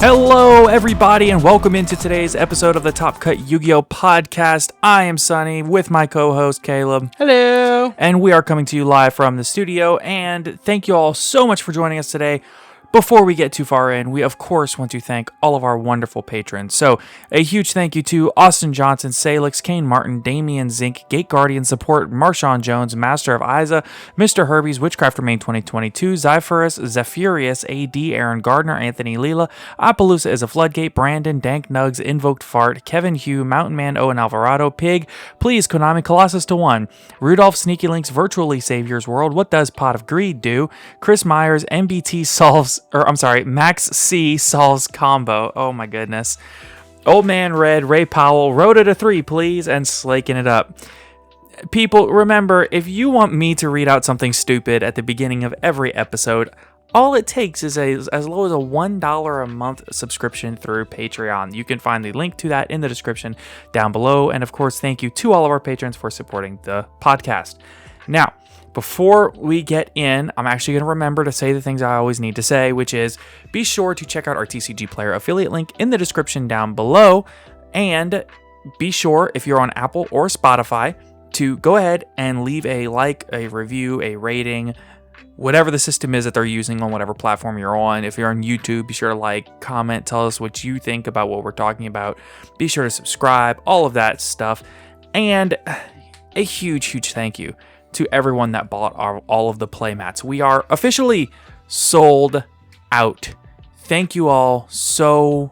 Hello, everybody, and welcome into today's episode of the Top Cut Yu-Gi-Oh! Podcast. I am Sunny with my co-host Caleb. Hello. And we are coming to you live from the studio, and thank you all so much for joining us today. Before we get too far in, we of course want to thank all of our wonderful patrons. So, a huge thank you to Austin Johnson, Salix, Kane Martin, Damian Zink, Gate Guardian Support, Marshawn Jones, Master of Ousa, Mr. Herbie's Witchcraft Remain 2022, Zyphorus, Zephyrus, AD, Aaron Gardner, Anthony Leela, Appaloosa is a Floodgate, Brandon, Dank Nugs, Invoked Fart, Kevin Hugh, Mountain Man, Owen Alvarado, Pig, Please, Konami, Colossus to 1, Rudolph, Sneaky Links, Virtually Savior's World, What Does Pot of Greed Do, Chris Myers, MBT Solves, Max C solves combo. Oh my goodness. Old Man Red, Ray Powell, Rhoda to 3, please, and slaking it up. People, remember, if you want me to read out something stupid at the beginning of every episode, all it takes is as low as a $1 a month subscription through Patreon. You can find the link to that in the description down below. And of course, thank you to all of our patrons for supporting the podcast. Now, before we get in, I'm actually going to remember to say the things I always need to say, which is be sure to check out our TCG Player affiliate link in the description down below. And be sure, if you're on Apple or Spotify, to go ahead and leave a like, a review, a rating, whatever the system is that they're using on whatever platform you're on. If you're on YouTube, be sure to like, comment, tell us what you think about what we're talking about. Be sure to subscribe, all of that stuff. And a huge thank you to everyone that bought all of the playmats. We are officially sold out. Thank you all so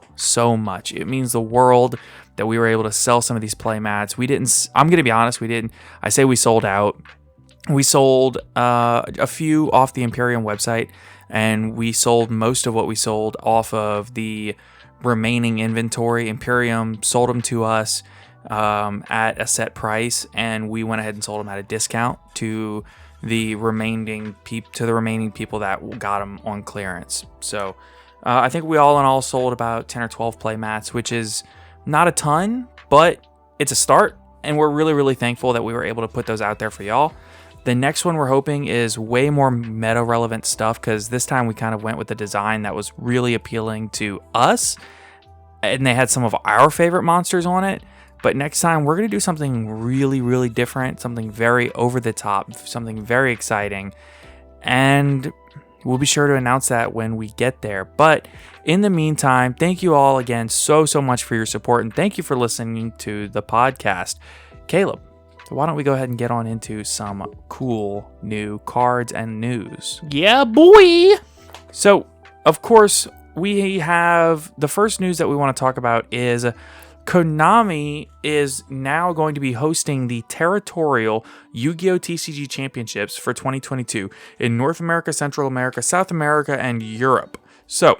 much. It means the world that we were able to sell some of these playmats. I'm going to be honest, I say we sold out. We sold a few off the Imperium website, and we sold most of what we sold off of the remaining inventory. Imperium sold them to us at a set price, and we went ahead and sold them at a discount to the remaining people that got them on clearance. So I think we all in all sold about 10 or 12 play mats, which is not a ton, but it's a start, and we're really thankful that we were able to put those out there for y'all. The next one we're hoping is way more meta relevant stuff, because this time we kind of went with a design that was really appealing to us, and they had some of our favorite monsters on it. But next time, we're going to do something really different, something very over the top, something very exciting. And we'll be sure to announce that when we get there. But in the meantime, thank you all again so much for your support. And thank you for listening to the podcast. Caleb, why don't we go ahead and get on into some cool new cards and news? Yeah, boy! So, of course, we have the first news that we want to talk about is Konami is now going to be hosting the territorial Yu-Gi-Oh! TCG Championships for 2022 in North America, Central America, South America, and Europe. So,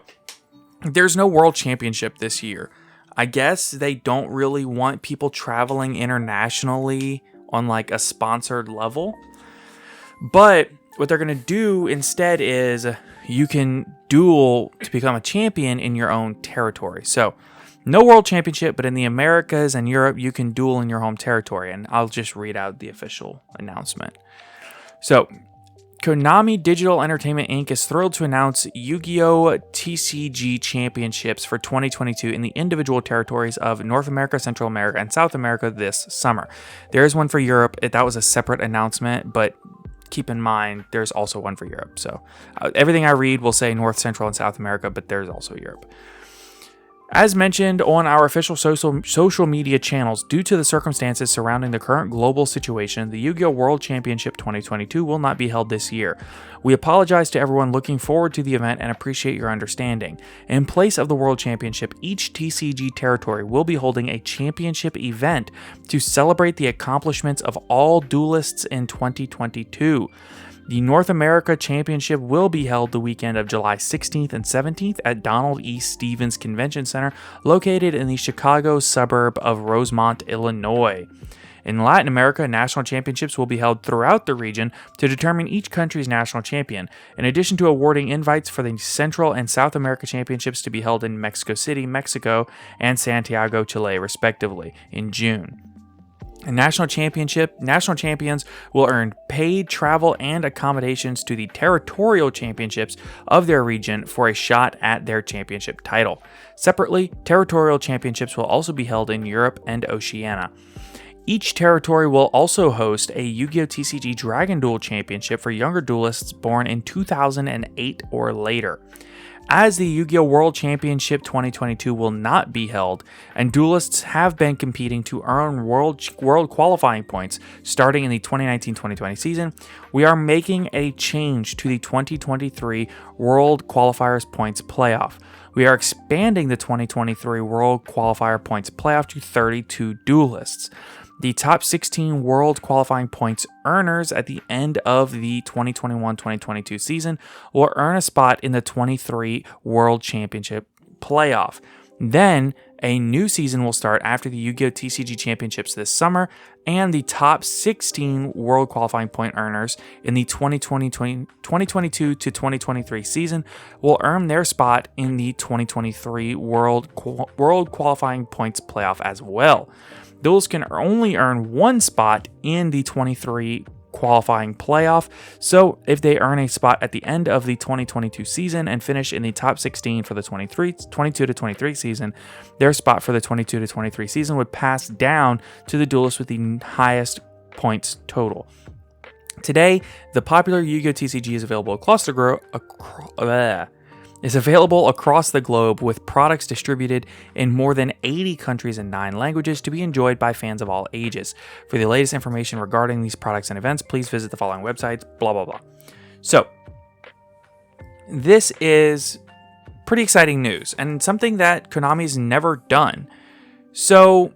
there's no World Championship this year. I guess they don't really want people traveling internationally on like a sponsored level. But what they're going to do instead is you can duel to become a champion in your own territory. So, no World Championship, but in the Americas and Europe, you can duel in your home territory. And I'll just read out the official announcement. So, Konami Digital Entertainment Inc. is thrilled to announce Yu-Gi-Oh! TCG Championships for 2022 in the individual territories of North America, Central America, and South America this summer. There is one for Europe. That was a separate announcement, but keep in mind, there's also one for Europe. So, everything I read will say North, Central, and South America, but there's also Europe. As mentioned on our official social media channels, due to the circumstances surrounding the current global situation, the Yu-Gi-Oh! World Championship 2022 will not be held this year. We apologize to everyone looking forward to the event and appreciate your understanding. In place of the World Championship, each TCG territory will be holding a championship event to celebrate the accomplishments of all duelists in 2022. The North America Championship will be held the weekend of July 16th and 17th at Donald E. Stevens Convention Center, located in the Chicago suburb of Rosemont, Illinois. In Latin America, national championships will be held throughout the region to determine each country's national champion, in addition to awarding invites for the Central and South America Championships to be held in Mexico City, Mexico, and Santiago, Chile, respectively, in June. A national champions will earn paid travel and accommodations to the territorial championships of their region for a shot at their championship title. Separately, territorial championships will also be held in Europe and Oceania. Each territory will also host a Yu-Gi-Oh! TCG Dragon Duel Championship for younger duelists born in 2008 or later. As the Yu-Gi-Oh! World Championship 2022 will not be held, and duelists have been competing to earn world qualifying points starting in the 2019-2020 season, we are making a change to the 2023 World Qualifiers Points Playoff. We are expanding the 2023 World Qualifier Points Playoff to 32 duelists. The top 16 world qualifying points earners at the end of the 2021-2022 season will earn a spot in the 23 World Championship playoff. Then, a new season will start after the Yu-Gi-Oh! TCG Championships this summer, and the top 16 world qualifying point earners in the 2022 to 2023 season will earn their spot in the 2023 World Qualifying Points Playoff as well. Those can only earn one spot in the 23 qualifying playoff, so if they earn a spot at the end of the 2022 season and finish in the top 16 for the 22 to 23 season, their spot for the 22 to 23 season would pass down to the duelist with the highest points total. Today, the popular Yu-Gi-Oh! TCG is available across the globe with products distributed in more than 80 countries and 9 languages to be enjoyed by fans of all ages. For the latest information regarding these products and events, please visit the following websites, blah, blah, blah. So, this is pretty exciting news and something that Konami's never done. So,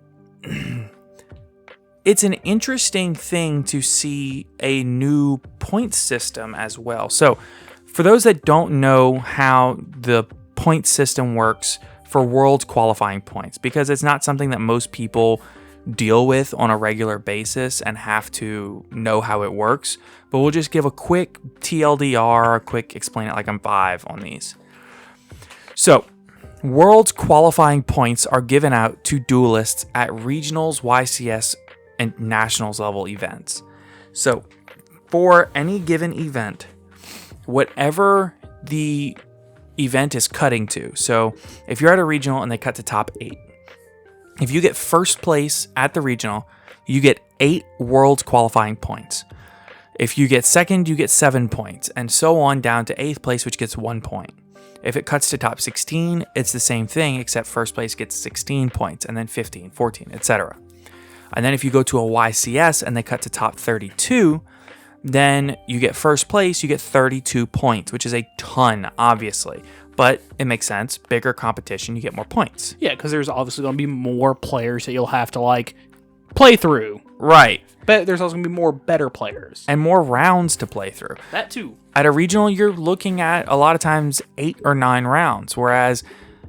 it's an interesting thing to see a new point system as well. So, for those that don't know how the point system works for world qualifying points, because it's not something that most people deal with on a regular basis and have to know how it works, but we'll just give a quick TLDR, a quick explain it like I'm 5 on these. So, world qualifying points are given out to duelists at regionals, YCS, and nationals level events. So, for any given event, whatever the event is cutting to. So if you're at a regional and they cut to top 8, if you get first place at the regional, you get 8 world qualifying points. If you get second, you get 7 points, and so on down to 8th place, which gets 1 point. If it cuts to top 16, it's the same thing, except first place gets 16 points, and then 15, 14, etc. And then if you go to a YCS and they cut to top 32, then you get first place, you get 32 points, which is a ton, obviously. But it makes sense. Bigger competition, you get more points. Yeah, because there's obviously going to be more players that you'll have to, play through. Right. But there's also going to be more better players. And more rounds to play through. That too. At a regional, you're looking at, a lot of times, 8 or 9 rounds. Whereas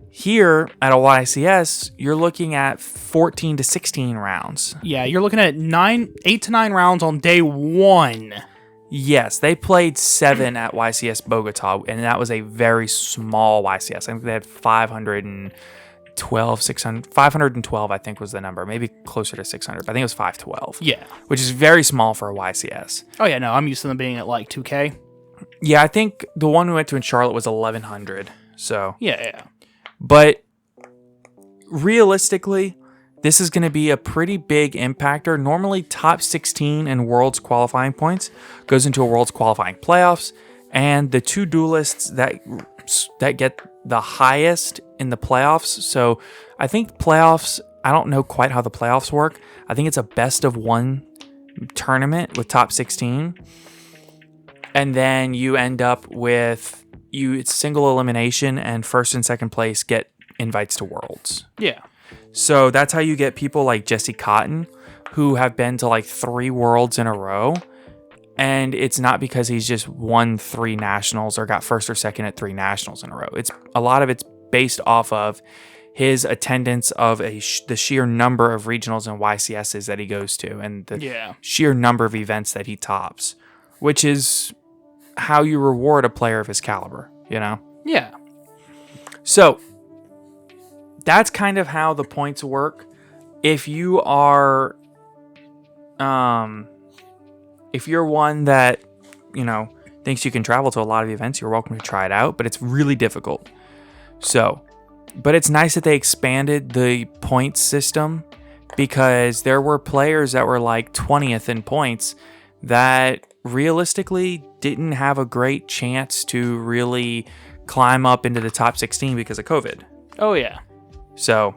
here, at a YCS, you're looking at 14 to 16 rounds. Yeah, you're looking at 8 to 9 rounds on day 1. Yes, they played 7 at Ycs Bogota, and that was a very small YCS. I think they had 512, I think was the number. Maybe closer to 600, but I think it was 512. Yeah. Which is very small for a YCS. Oh, yeah, no, I'm used to them being at 2K. Yeah, I think the one we went to in Charlotte was 1100, so. Yeah. But realistically, this is going to be a pretty big impactor. Normally, top 16 in Worlds qualifying points goes into a Worlds qualifying playoffs, and the 2 duelists that get the highest in the playoffs. So I think playoffs, I don't know quite how the playoffs work. I think it's a best of 1 tournament with top 16. And then you end up with, it's single elimination, and first and second place get invites to Worlds. Yeah. So that's how you get people like Jesse Cotton, who have been to 3 Worlds in a row. And it's not because he's just won 3 nationals or got first or second at 3 nationals in a row. It's a lot of it's based off of his attendance of the sheer number of regionals and YCSs that he goes to, and the sheer number of events that he tops, which is how you reward a player of his caliber, you know? Yeah. So that's kind of how the points work. If you are if you're one that, thinks you can travel to a lot of events, you're welcome to try it out, but it's really difficult. So, but it's nice that they expanded the points system, because there were players that were like 20th in points that realistically didn't have a great chance to really climb up into the top 16 because of COVID. Oh, yeah. So,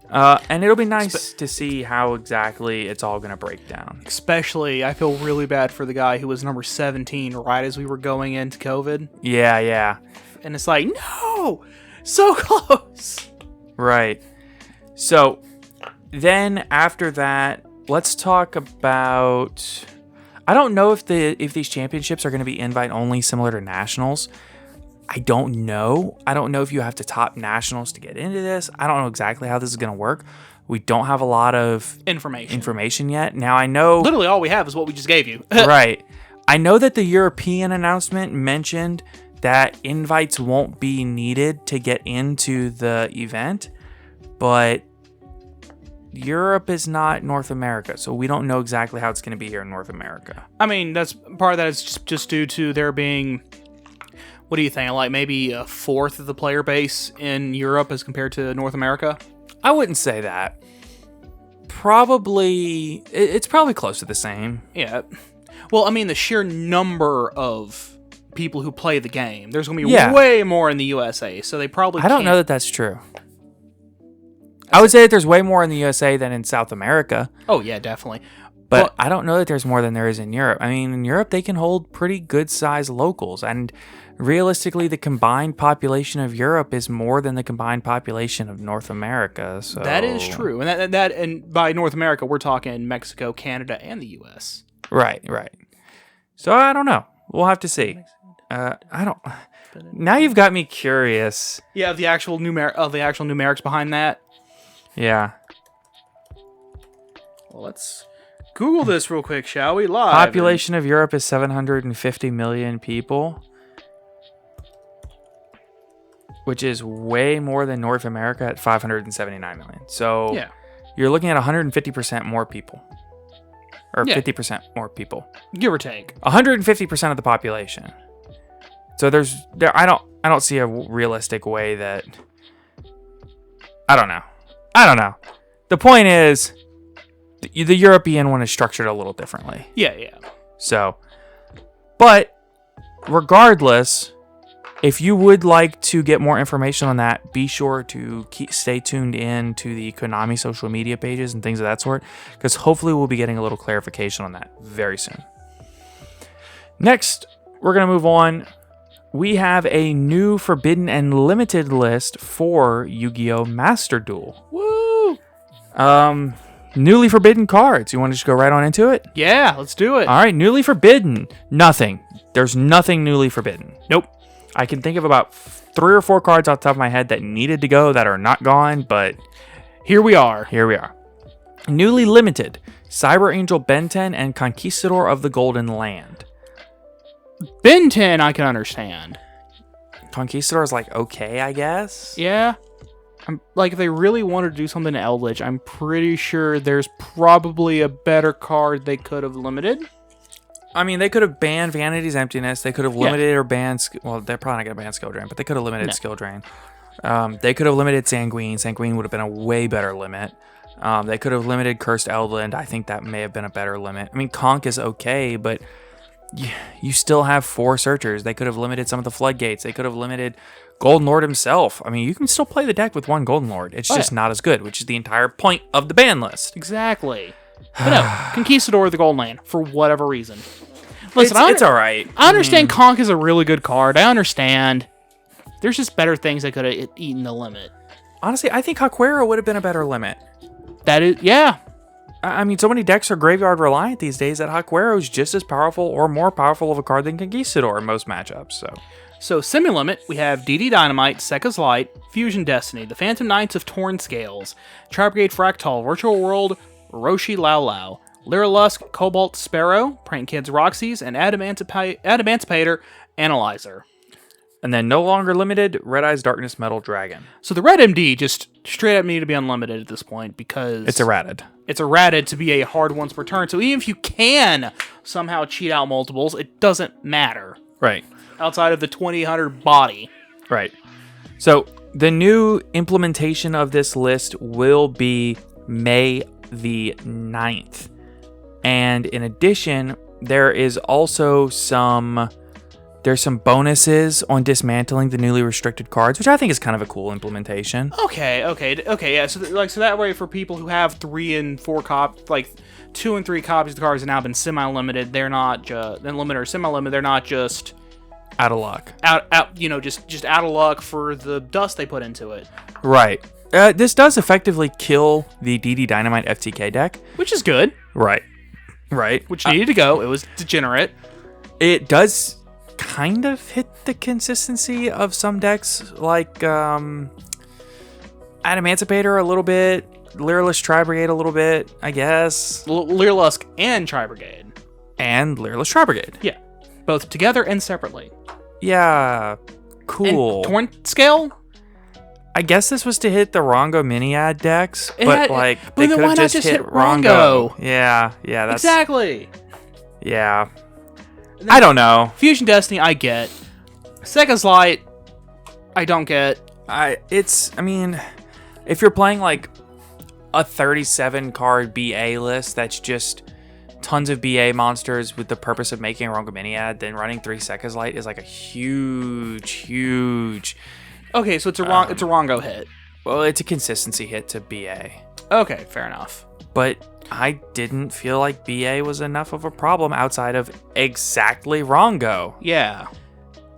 and it'll be nice to see how exactly it's all going to break down. Especially, I feel really bad for the guy who was number 17 right as we were going into COVID. Yeah. And it's like, no! So close! Right. So, then after that, let's talk about... I don't know if these championships are going to be invite only, similar to nationals. I don't know. I don't know if you have to top nationals to get into this. I don't know exactly how this is going to work. We don't have a lot of information yet. Now, I know... Literally all we have is what we just gave you. Right. I know that the European announcement mentioned that invites won't be needed to get into the event, but Europe is not North America, so we don't know exactly how it's going to be here in North America. I mean, that's part of that is just due to there being, what do you think, like maybe a fourth of the player base in Europe as compared to North America? I wouldn't say that. Probably, it's probably close to the same. Yeah. Well, I mean, the sheer number of people who play the game, there's going to be way more in the USA, so they probably I don't know that that's true. I would say that there's way more in the USA than in South America. Oh, yeah, definitely. But I don't know that there's more than there is in Europe. I mean, in Europe, they can hold pretty good-sized locals. And realistically, the combined population of Europe is more than the combined population of North America. So that is true. And by North America, we're talking Mexico, Canada, and the U.S. Right. So I don't know. We'll have to see. I don't... Now you've got me curious. Yeah, of the actual numerics behind that. Yeah. Well, let's Google this real quick, shall we? Live. Population of Europe is 750 million people, which is way more than North America at 579 million. So you're looking at 150% more people. Or 50% more people. Give or take. 150% of the population. So I don't see a realistic way that... I don't know. The point is, the European one is structured a little differently. Yeah. So, but regardless, if you would like to get more information on that, be sure to stay tuned in to the Konami social media pages and things of that sort, because hopefully we'll be getting a little clarification on that very soon. Next, we're going to move on. We have a new Forbidden and Limited list for Yu-Gi-Oh! Master Duel. Woo! Newly forbidden cards. You want to just go right on into it? Yeah, let's do it. All right, newly forbidden. Nothing. There's nothing newly forbidden. Nope. I can think of about 3 or 4 cards off the top of my head that needed to go that are not gone, but here we are. Newly limited. Cyber Angel Ben 10 and Conquistador of the Golden Land. Ben 10, I can understand. Conquistador is like okay, I guess. Yeah. If they really wanted to do something to Eldritch, I'm pretty sure there's probably a better card they could have limited. I mean, they could have banned Vanity's Emptiness. They could have limited or banned... Well, they're probably not going to ban Skill Drain, but they could have limited Skill Drain. They could have limited Sanguine. Sanguine would have been a way better limit. They could have limited Cursed Eldland. I think that may have been a better limit. I mean, Conch is okay, but... You still have 4 searchers. They could have limited some of the floodgates. They could have limited Golden Lord himself. I mean, you can still play the deck with 1 Golden Lord. It's just not as good, which is the entire point of the ban list. Exactly. But no, Conquistador of the Golden Land, for whatever reason. Listen, it's all right. I understand Conch is a really good card. I understand. There's just better things that could have eaten the limit. Honestly, I think Haquera would have been a better limit. That is, yeah. I mean, so many decks are graveyard reliant these days that Haquera is just as powerful or more powerful of a card than Conquistador in most matchups. So semi-limit, we have DD Dynamite, Sekka's Light, Fusion Destiny, the Phantom Knights of Torn Scales, Trap Brigade Fractal, Virtual World, Roshi Lao Lao, Lyra Lusk, Cobalt Sparrow, Prank Kids Roxy's, and Adamantipator Analyzer. And then no longer limited, Red Eyes Darkness Metal Dragon. So the Red MD just straight up need to be unlimited at this point because... It's errated. It's errated to be a hard once per turn. So even if you can somehow cheat out multiples, it doesn't matter. Right. Outside of the 2000 body. Right. So the new implementation of this list will be May the 9th. And in addition, there is also there's some bonuses on dismantling the newly restricted cards, which I think is kind of a cool implementation. Okay, yeah. So that way for people who have 3 and 4 copies, like 2 and 3 copies of the cards have now been semi-limited. They're not just limited or semi-limited. They're not just out of luck. Just out of luck for the dust they put into it. Right. This does effectively kill the DD Dynamite FTK deck, which is good. Right. Which needed to go. It was degenerate. It does kind of hit the consistency of some decks, like Adamancipator a little bit, Lyralist Tri-Brigade a little bit, I guess. Lyrlusk and Tri-Brigade. And Lyralist Tri-Brigade. Yeah. Both together and separately. Yeah. Cool. And Torn Scale? I guess this was to hit the Rongo Mini-Ad decks, but they then could why have not just hit Rongo? Rongo. Yeah, that's... Exactly. Yeah. I don't know. Fusion Destiny, I get. Seconds Light, I don't get. I mean, if you're playing like a 37 card BA list that's just tons of BA monsters with the purpose of making a Rongo Mini-Ad, then running 3 Seconds Light is like a huge. Okay, so it's a Rongo hit. Well, it's a consistency hit to BA. Okay, fair enough. But I didn't feel like BA was enough of a problem outside of exactly Rongo. Yeah.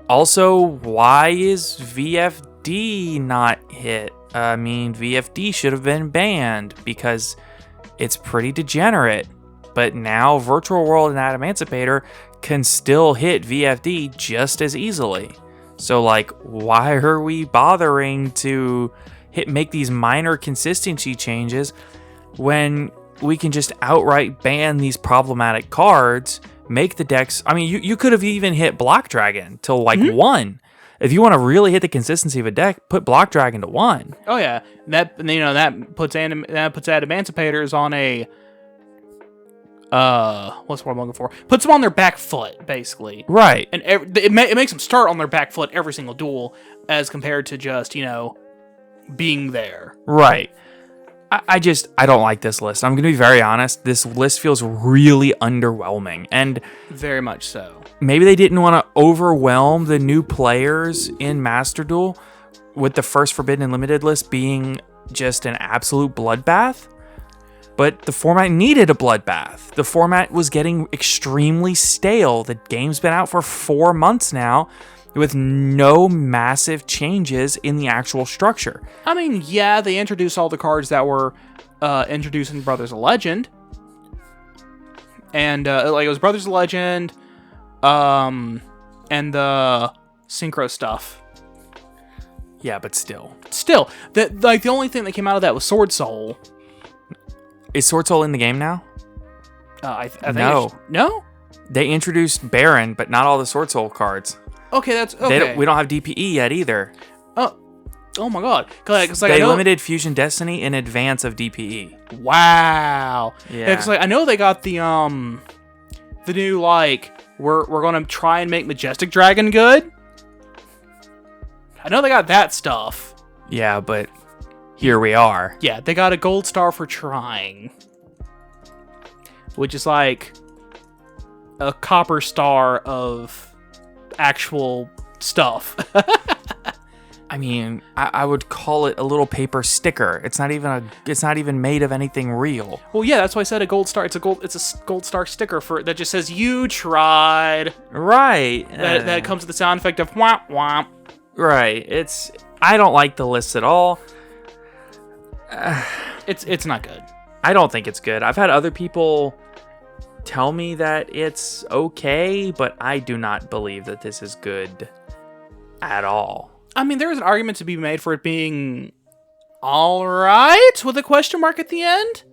Also, why is VFD not hit? I mean, VFD should have been banned because it's pretty degenerate. But now Virtual World and Adamancipator can still hit VFD just as easily. So, like, why are we bothering to make these minor consistency changes when we can just outright ban these problematic cards, make the decks... I mean, you could have even hit Block Dragon to, 1. If you want to really hit the consistency of a deck, put Block Dragon to 1. Oh, yeah. That puts Adamancipators on a... what's what I'm looking for? Puts them on their back foot, basically. Right. And it makes them start on their back foot every single duel, as compared to just, being there. Right. I don't like this list. I'm going to be very honest. This list feels really underwhelming. And very much so. Maybe they didn't want to overwhelm the new players in Master Duel with the first Forbidden and Limited list being just an absolute bloodbath. But the format needed a bloodbath. The format was getting extremely stale. The game's been out for 4 months now with no massive changes in the actual structure. I mean, yeah, they introduced all the cards that were introduced in Brothers of Legend. And it was Brothers of Legend, and the Synchro stuff. Yeah, but still. The only thing that came out of that was Sword Soul. Is Sword Soul in the game now? I think no. No? They introduced Baron, but not all the Sword Soul cards. Okay, that's okay. We don't have DPE yet either. Oh my god. They limited Fusion Destiny in advance of DPE. Wow. Yeah. Because I know they got the new we're gonna try and make Majestic Dragon good. I know they got that stuff. Yeah, but here we are. Yeah, they got a gold star for trying. Which is like a copper star of actual stuff. I mean, I would call it a little paper sticker. It's not even made of anything real. Well, yeah, that's why I said a gold star. It's a gold star sticker that just says you tried. Right. That comes with the sound effect of womp womp. Right. I don't like the list at all. It's not good. I don't think it's good. I've had other people tell me that it's okay, but I do not believe that this is good at all. I mean, there is an argument to be made for it being all right with a question mark at the end.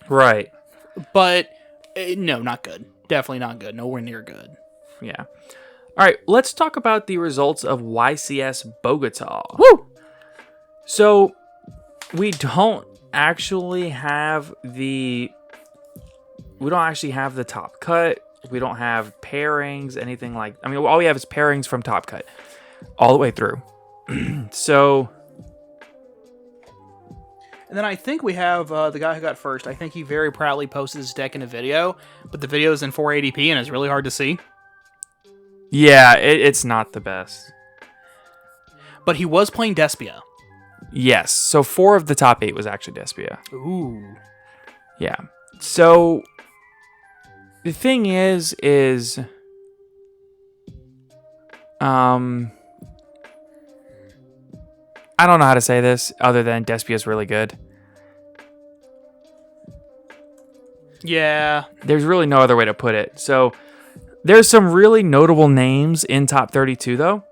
Right. But no, not good. Definitely not good. Nowhere near good. Yeah. All right, let's talk about the results of Ycs Bogota. Woo! So, we don't actually have the top cut. We don't have pairings, anything like... I mean, all we have is pairings from top cut all the way through. So... And then I think we have the guy who got first. I think he very proudly posted his deck in a video, but the video is in 480p and it's really hard to see. Yeah, it's not the best. But he was playing Despia. Yes, so 4 of the top 8 was actually Despia. Ooh. Yeah. So, the thing is... I don't know how to say this other than Despia is really good. Yeah. There's really no other way to put it. So there's some really notable names in top 32 though.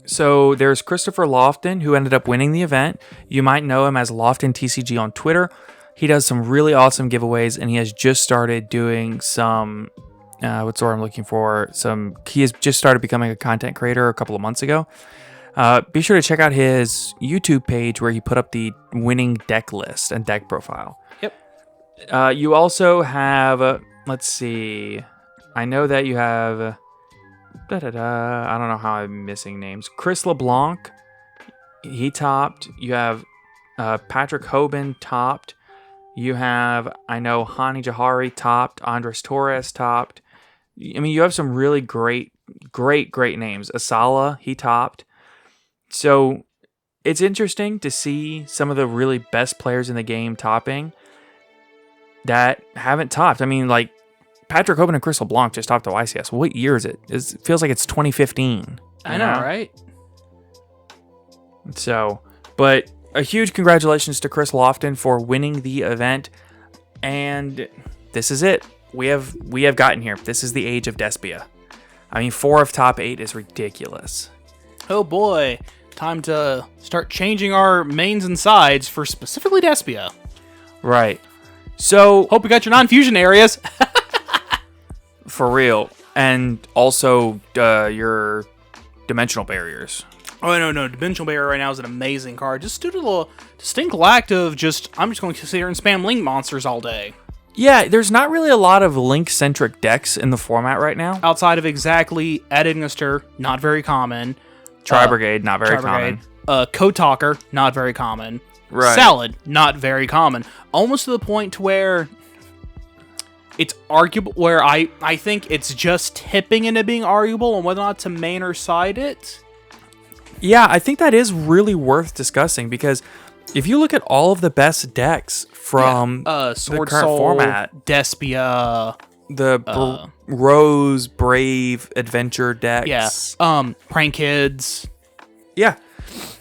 So there's Christopher Lofton, who ended up winning the event. You might know him as Lofton TCG on Twitter. He does some really awesome giveaways, and he has just started doing some... what's the word I'm looking for? He has just started becoming a content creator a couple of months ago. Be sure to check out his YouTube page where he put up the winning deck list and deck profile. Yep. You also have, let's see, I know that you have, I don't know how I'm missing names. Chris LeBlanc, he topped. You have Patrick Hoban topped. You have, I know, Hani Jahari topped. Andres Torres topped. I mean, you have some really great names. Asala, he topped. So it's interesting to see some of the really best players in the game topping that haven't topped. I mean, like Patrick Hoban and Chris LeBlanc just topped the YCS. What year is it? It feels like it's 2015. I know, right? So, but a huge congratulations to Chris Lofton for winning the event. And this is it. We have gotten here. This is the age of Despia. I mean, 4 of top 8 is ridiculous. Oh boy. Time to start changing our mains and sides for specifically Despia. Right. So... Hope you got your non-fusion areas. For real. And also your dimensional barriers. Oh, no. Dimensional Barrier right now is an amazing card. Just due to the distinct lack of I'm just going to sit here and spam link monsters all day. Yeah, there's not really a lot of link-centric decks in the format right now. Outside of exactly Edingster, not very common. Tri-Brigade, not very common. Code Talker, not very common. Right. Salad, not very common. Almost to the point to where it's arguable, where I think it's just tipping into being arguable on whether or not to main or side it. Yeah, I think that is really worth discussing, because if you look at all of the best decks from Sword the current Soul, format, Despia, the Rose, Brave, Adventure decks. Yeah. Prank Kids. Yeah.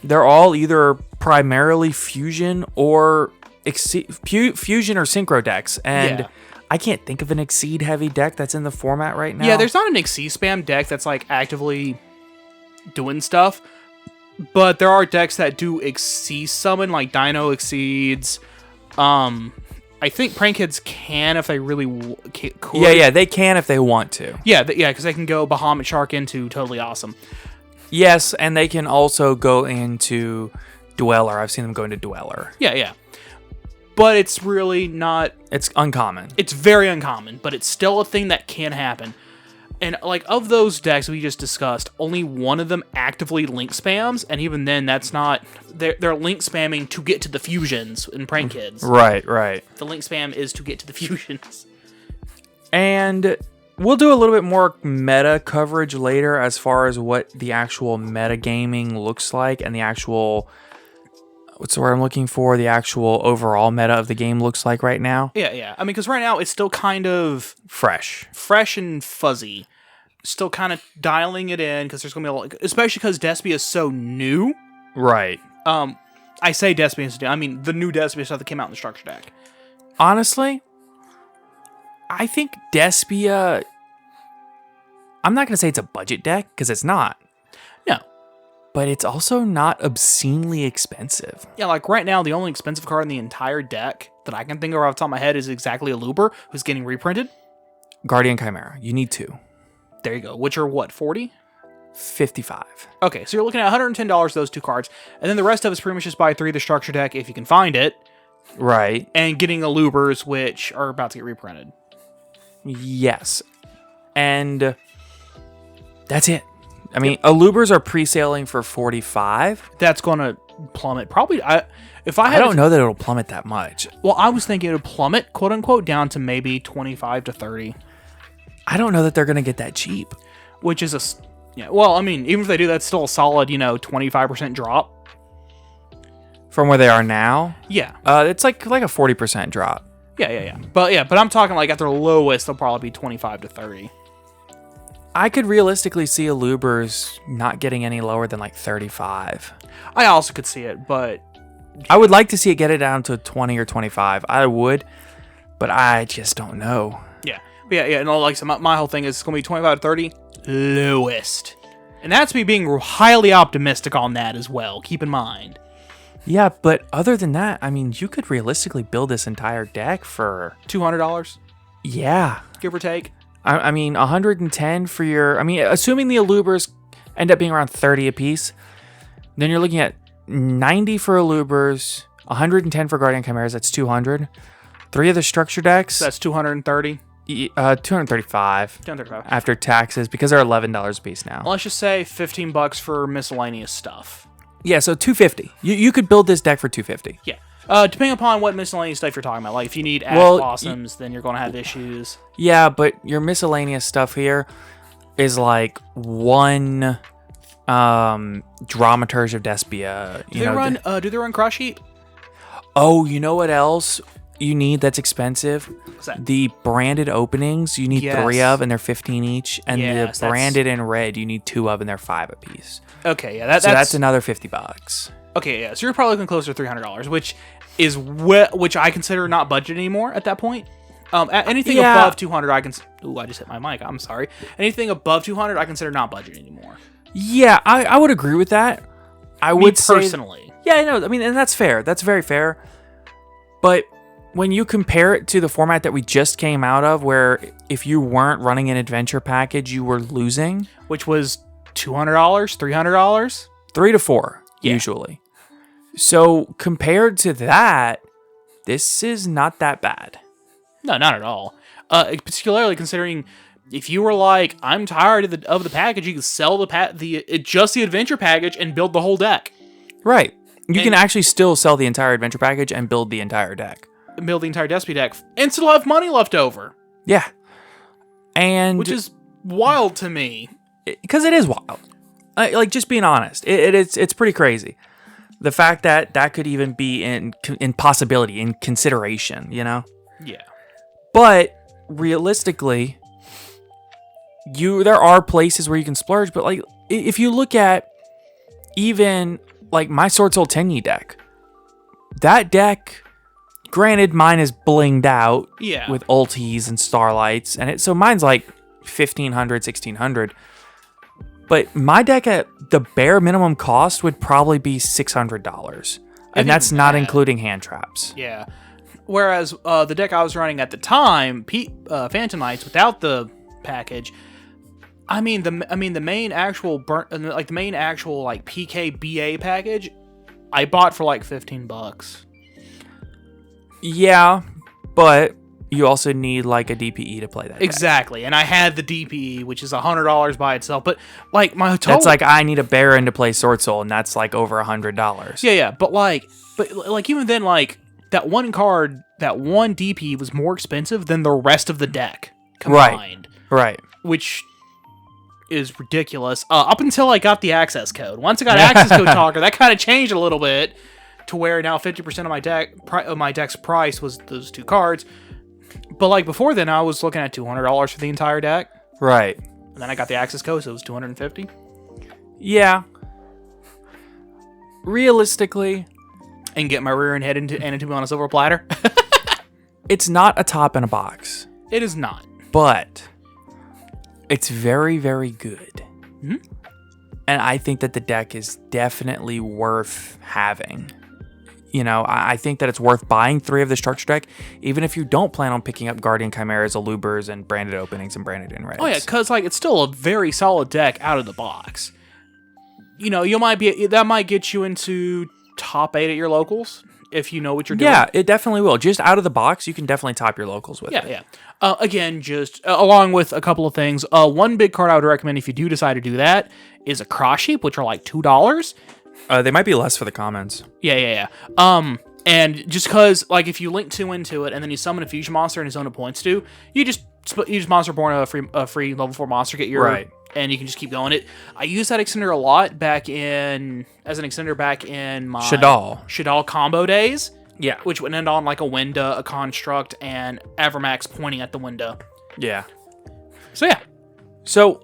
They're all either primarily Fusion or Fusion or Synchro decks. And I can't think of an Exceed heavy deck that's in the format right now. Yeah, there's not an Exceed spam deck that's like actively doing stuff. But there are decks that do Exceed summon, like Dino Exceeds. I think Prank Kids can if they really could. Yeah, they can if they want to. Yeah, because they can go Bahamut Shark into Totally Awesome. Yes, and they can also go into Dueler. I've seen them go into Dueler. Yeah. But it's really not... It's uncommon. It's very uncommon, but it's still a thing that can happen. And, like, of those decks we just discussed, only one of them actively link spams, and even then, that's not... They're link spamming to get to the fusions in Prank Kids. Right. The link spam is to get to the fusions. And we'll do a little bit more meta coverage later as far as what the actual metagaming looks like and the actual... What's the word I'm looking for? The actual overall meta of the game looks like right now. Yeah. I mean, because right now it's still kind of... Fresh and fuzzy. Still kind of dialing it in, because there's going to be a lot... Especially because Despia is so new. Right. I say Despia is new. I mean, the new Despia stuff that came out in the structure deck. Honestly, I think Despia... I'm not going to say it's a budget deck, because it's not. No. But it's also not obscenely expensive. Yeah, like right now, the only expensive card in the entire deck that I can think of off the top of my head is exactly a Looper, who's getting reprinted. Guardian Chimera. You need 2. There you go. Which are what, 40? 55. Okay, so you're looking at $110 those 2 cards, and then the rest of it's pretty much just buy 3 of the structure deck if you can find it. Right. And getting the Lubers, which are about to get reprinted. Yes. And that's it. I mean, Alubers are pre-sailing for 45. That's going to plummet. Probably, I don't know that it'll plummet that much. Well, I was thinking it would plummet, quote unquote, down to maybe 25 to 30. I don't know that they're going to get that cheap. Which is well, I mean, even if they do, that's still a solid, 25% drop. From where they are now? Yeah. It's like a 40% drop. Yeah. But I'm talking like at their lowest, they'll probably be 25 to 30. I could realistically see Alubers not getting any lower than like 35. I also could see it, but I would like to see it get it down to 20 or 25. I would, but I just don't know. Yeah. And like I said, my whole thing is it's going to be 25 to 30 lowest. And that's me being highly optimistic on that as well. Keep in mind. Yeah, but other than that, I mean, you could realistically build this entire deck for $200. Yeah, give or take. I mean, 110 for your. I mean, assuming the Alubers end up being around 30 a piece, then you're looking at 90 for Alubers, 110 for Guardian Chimeras. That's 200. 3 of the structure decks. So that's 230. 235. 235 after taxes because they're $11 a piece now. Let's just say $15 for miscellaneous stuff. Yeah, so $250. You could build this deck for $250. Yeah. Depending upon what miscellaneous stuff you're talking about. Like, if you need Ash Blossoms, then you're going to have issues. Yeah, but your miscellaneous stuff here is like 1 Dramaturge of Despia. Do they run Crush Heap? Oh, you know what else you need that's expensive? What's that? The branded openings, you need 3 of, and they're 15 each. And the branded in red, you need 2 of, and they're 5 a piece. Okay, yeah. That's another $50. Okay, yeah. So you're probably looking closer to $300, which I consider not budget anymore at that point. Anything above 200, I just hit my mic. I'm sorry. Anything above 200, I consider not budget anymore. Yeah, I would agree with that. I would personally. Yeah, I know. I mean, and that's fair. That's very fair. But when you compare it to the format that we just came out of, where if you weren't running an adventure package, you were losing, which was $200, $300, $3 to $4 usually. So compared to that, this is not that bad. No, not at all. Particularly considering if you were like, I'm tired of the package, you can sell just the adventure package and build the whole deck. Right. You can actually still sell the entire adventure package and build the entire deck. Build the entire Despia deck and still have money left over. Yeah. Which is wild to me. Because it is wild. Like, just being honest. It's pretty crazy. The fact that could even be in possibility, in consideration, Yeah. But realistically, there are places where you can splurge, but like if you look at even like my Sword Soul Tenyi deck, that deck, granted, mine is blinged out with ultis and starlights, and so mine's like 1,500, 1,600. But my deck at the bare minimum cost would probably be $600, and that's not including hand traps. Yeah. Whereas the deck I was running at the time, Phantom Knights, without the package, the main actual PKBA package, I bought for like $15. Yeah, but you also need like a DPE to play that. Exactly, and I had the DPE, which is $100 by itself. But like my total, that's like I need a Baron to play Sword Soul, and that's like over $100. Yeah, but even then, like that one card, that one DPE was more expensive than the rest of the deck combined. Right. Which is ridiculous. Up until I got the access code. Once I got access code talker, that kind of changed a little bit to where now 50% of my deck's price was those 2 cards. But like before then, I was looking at $200 for the entire deck. Right. And then I got the access code, so it was $250. Yeah. Realistically, and get my rear end head into me on a silver platter. It's not a top in a box. It is not. But it's very, very good. Mm-hmm. And I think that the deck is definitely worth having. I think that it's worth buying 3 of this Charger deck, even if you don't plan on picking up Guardian Chimeras, Alubers, and branded openings and branded in reds. Oh yeah, because it's still a very solid deck out of the box. That might get you into top 8 at your locals if you know what you're doing. Yeah, it definitely will. Just out of the box, you can definitely top your locals with it. Yeah. Again, just along with a couple of things, one big card I would recommend if you do decide to do that is a Cross Sheep, which are like $2. They might be less for the commons. Yeah. And just because, if you link 2 into it and then you summon a fusion monster and his own points to, you just monster born a free level 4 monster, get your right, and you can just keep going it. I used that extender a lot back in my Shadal combo days. Yeah, which would end on like a Winda, a Construct, and Avermax pointing at the Winda. Yeah. So yeah. So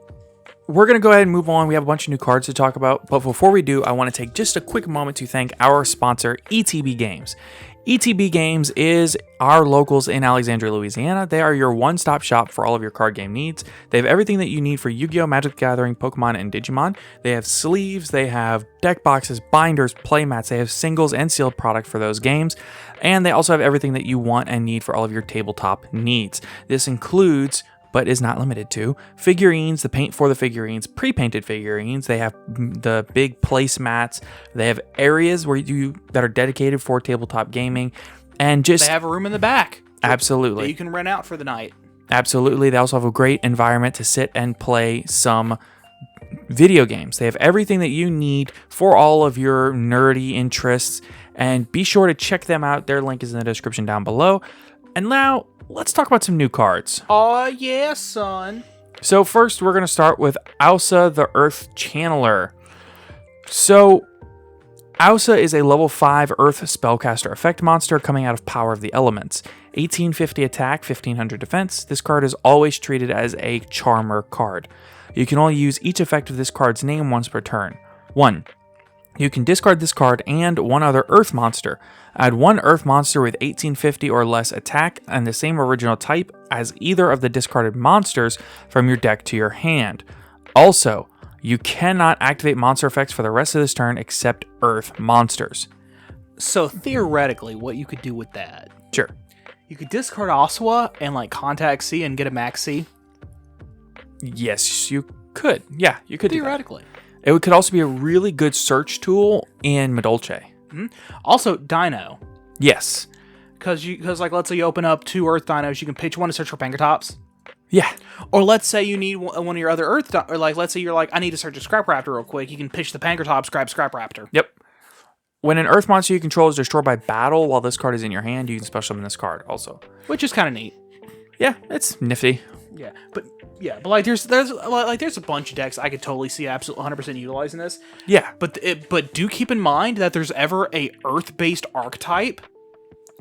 we're going to go ahead and move on. We have a bunch of new cards to talk about. But before we do, I want to take just a quick moment to thank our sponsor, ETB Games. ETB Games is our locals in Alexandria, Louisiana. They are your one-stop shop for all of your card game needs. They have everything that you need for Yu-Gi-Oh!, Magic the Gathering, Pokemon, and Digimon. They have sleeves, they have deck boxes, binders, playmats. They have singles and sealed product for those games. And they also have everything that you want and need for all of your tabletop needs. This includes, but is not limited to, figurines, the paint for the figurines, pre-painted figurines. They have the big placemats. They have areas that are dedicated for tabletop gaming, and just they have a room in the back. Absolutely, that you can rent out for the night. Absolutely, they also have a great environment to sit and play some video games. They have everything that you need for all of your nerdy interests, and be sure to check them out. Their link is in the description down below. And now, let's talk about some new cards. Oh, yeah, son. So first, we're going to start with Ousa, the Earth Channeler. So, Ousa is a level 5 Earth Spellcaster effect monster coming out of Power of the Elements. 1850 attack, 1500 defense. This card is always treated as a Charmer card. You can only use each effect of this card's name once per turn. 1. You can discard this card and one other Earth monster. Add one Earth monster with 1850 or less attack and the same original type as either of the discarded monsters from your deck to your hand. Also, you cannot activate monster effects for the rest of this turn except Earth monsters. So theoretically, what you could do with that? Sure. You could discard Asura and contact C and get a max C. Yes, you could. Yeah, you could theoretically. Do that. It could also be a really good search tool in Medolce. Mm-hmm. Also, Dino. Yes. Because let's say you open up 2 Earth Dinos, you can pitch one to search for Pankratops. Yeah. Or let's say you need one of your other Earth, or let's say you're I need to search a Scrap Raptor real quick. You can pitch the Pankratops, grab Scrap Raptor. Yep. When an Earth monster you control is destroyed by battle while this card is in your hand, you can special summon this card also. Which is kind of neat. Yeah, it's nifty. Yeah, but there's a bunch of decks I could totally see absolutely 100% utilizing this. Yeah, but do keep in mind that there's ever a Earth-based archetype.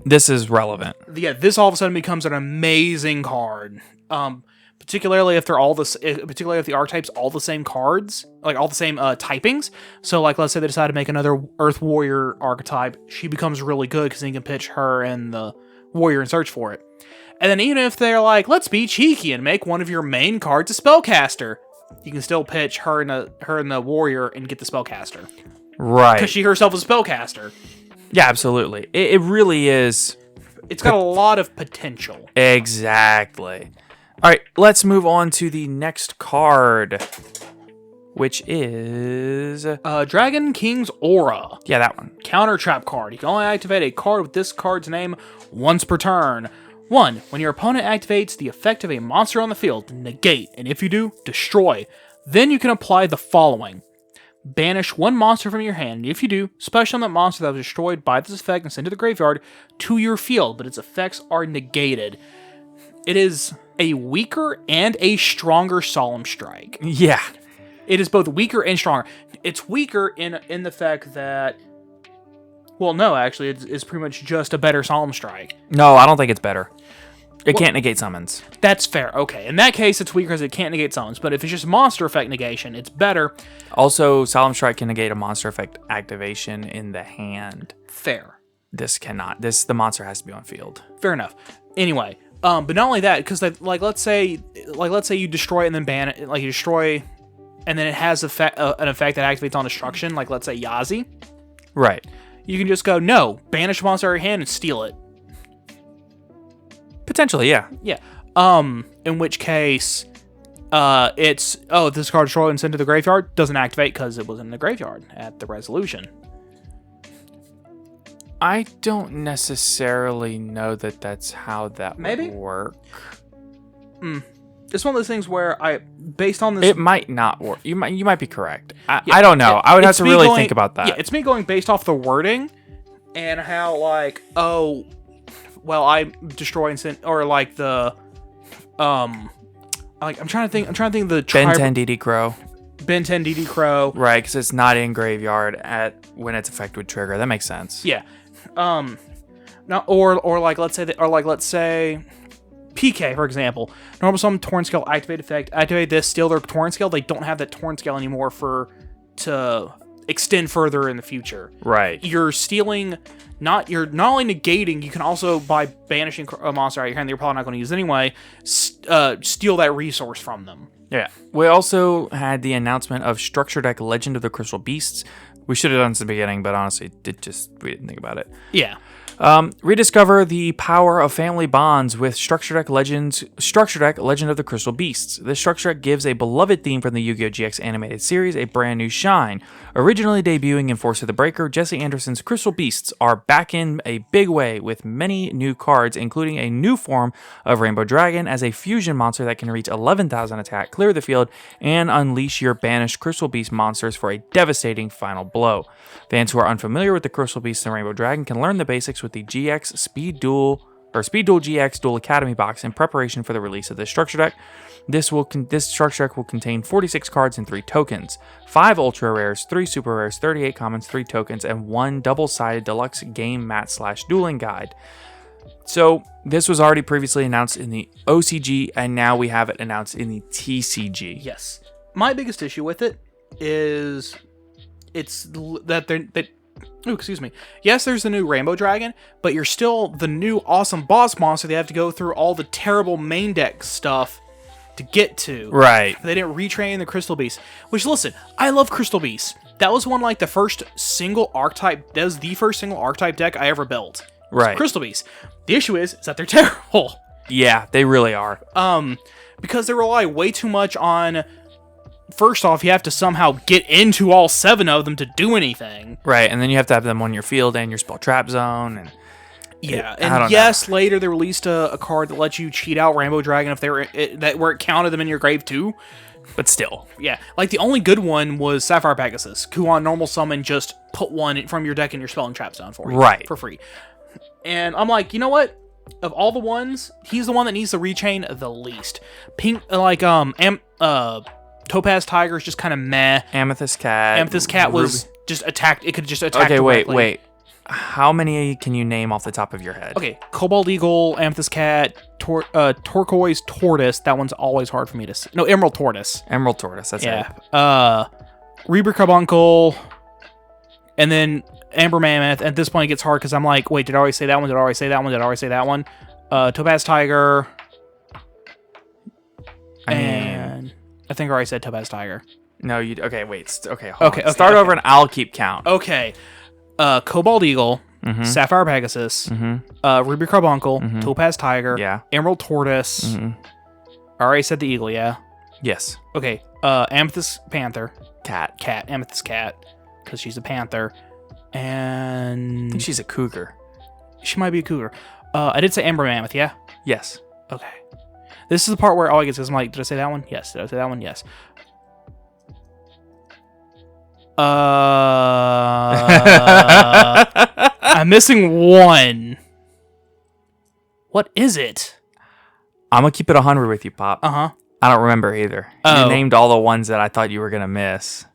This is relevant. Yeah, this all of a sudden becomes an amazing card. Particularly if the archetypes all the same cards, all the same typings. So let's say they decide to make another Earth Warrior archetype, she becomes really good because then you can pitch her and the Warrior and search for it. And then even if they're let's be cheeky and make one of your main cards a Spellcaster, you can still pitch her and the Warrior and get the Spellcaster. Right. Because she herself is a Spellcaster. Yeah, absolutely. It really is. It's got a lot of potential. Exactly. All right, let's move on to the next card, which is Dragon King's Aura. Yeah, that one. Counter trap card. You can only activate a card with this card's name once per turn. 1. When your opponent activates the effect of a monster on the field, negate, and if you do, destroy. Then you can apply the following. Banish one monster from your hand, and if you do, special summon that monster that was destroyed by this effect and send to the graveyard to your field, but its effects are negated. It is a weaker and a stronger Solemn Strike. Yeah. It is both weaker and stronger. It's weaker in the fact that... Well, no, actually, it's pretty much just a better Solemn Strike. No, I don't think it's better. It can't negate summons. That's fair. Okay, in that case, it's weaker because it can't negate summons. But if it's just monster effect negation, it's better. Also, Solemn Strike can negate a monster effect activation in the hand. Fair. This cannot. The monster has to be on field. Fair enough. Anyway, but not only that, because let's say you destroy it and then ban it. You destroy, and then it has an effect that activates on destruction. Let's say Yazi. Right. you can just go, no, banish a monster out of your hand and steal it. Potentially, yeah. Yeah. In which case, it's, this card destroyed and sent to the graveyard doesn't activate because it was in the graveyard at the resolution. I don't necessarily know that that's how that would work. It's one of those things where based on this, it might not work. You might be correct. I don't know. I would have to really think about that. Yeah, it's me going based off the wording and how like, I destroy and send, or like the, like I'm trying to think of the Ben 10 DD Crow. Ben 10 DD Crow. Right, because it's not in graveyard when its effect would trigger. That makes sense. Yeah. Or let's say PK, for example. Normal summon Torn Scale, activate effect, activate this, steal their Torn Scale. They don't have that Torn Scale anymore to extend further in the future. Right. You're stealing, you're not only negating, you can also, by banishing a monster out of your hand that you're probably not going to use anyway, steal that resource from them. Yeah. We also had the announcement of Structure Deck Legend of the Crystal Beasts. We should have done this in the beginning, but honestly, we didn't think about it. Yeah. Rediscover the power of family bonds with Structure Deck Legend of the Crystal Beasts. This structure deck gives a beloved theme from the Yu-Gi-Oh! GX animated series a brand new shine. Originally debuting in Force of the Breaker, Jesse Anderson's Crystal Beasts are back in a big way with many new cards, including a new form of Rainbow Dragon as a fusion monster that can reach 11,000 attack, clear the field, and unleash your banished Crystal Beast monsters for a devastating final blow. Fans who are unfamiliar with the Crystal Beast and Rainbow Dragon can learn the basics with the GX Speed Duel GX Duel Academy box in preparation for the release of this structure deck. This structure deck will contain 46 cards and 3 tokens, 5 ultra rares, 3 super rares, 38 commons, 3 tokens, and 1 double-sided deluxe game mat / dueling guide. So this was already previously announced in the OCG, and now we have it announced in the TCG. Yes. My biggest issue with it is yes, there's the new Rainbow Dragon, but you're still the new awesome boss monster they have to go through all the terrible main deck stuff to get to. Right. They didn't retrain the Crystal Beast. Which, listen, I love Crystal Beast. That was the first single archetype. That was the first single archetype deck I ever built. Right. Crystal Beast. The issue is that they're terrible. Yeah, they really are. Because they rely way too much on. First off, you have to somehow get into all 7 of them to do anything. Right, and then you have to have them on your field and your spell trap zone. And later they released a card that lets you cheat out Rainbow Dragon if where it counted them in your grave too. But still. Yeah, like the only good one was Sapphire Pegasus, who on normal summon just put one from your deck in your spell and trap zone for you. Right. For free. And I'm like, you know what? Of all the ones, he's the one that needs to rechain the least. Topaz Tiger is just kind of meh. Amethyst Cat was just attacked. It could just attack. Okay, directly. wait. How many can you name off the top of your head? Okay, Cobalt Eagle, Amethyst Cat, Turquoise Tortoise. That one's always hard for me to see. No, Emerald Tortoise. Emerald Tortoise, that's it. Reaper Carbuncle, and then Amber Mammoth. At this point, it gets hard because I'm like, wait, did I already say that one? Did I already say that one? Did I already say that one? Topaz Tiger. I think I already said Topaz Tiger. No, you... Okay, wait. Okay, hold on. Start over and I'll keep count. Okay. Cobalt Eagle, Sapphire Pegasus, Ruby Carbuncle, Topaz Tiger, Emerald Tortoise. I already said the Eagle, yeah? Yes. Okay. Amethyst Panther. Cat. Amethyst Cat. Because she's a panther. And... I think she's a cougar. She might be a cougar. I did say Amber Mammoth, yeah? Yes. Okay. This is the part where all I get is I'm like, did I say that one? Yes. Did I say that one? Yes. I'm missing one. What is it? I'm going to keep it 100 with you, Pop. Uh-huh. I don't remember either. Oh. You named all the ones that I thought you were going to miss.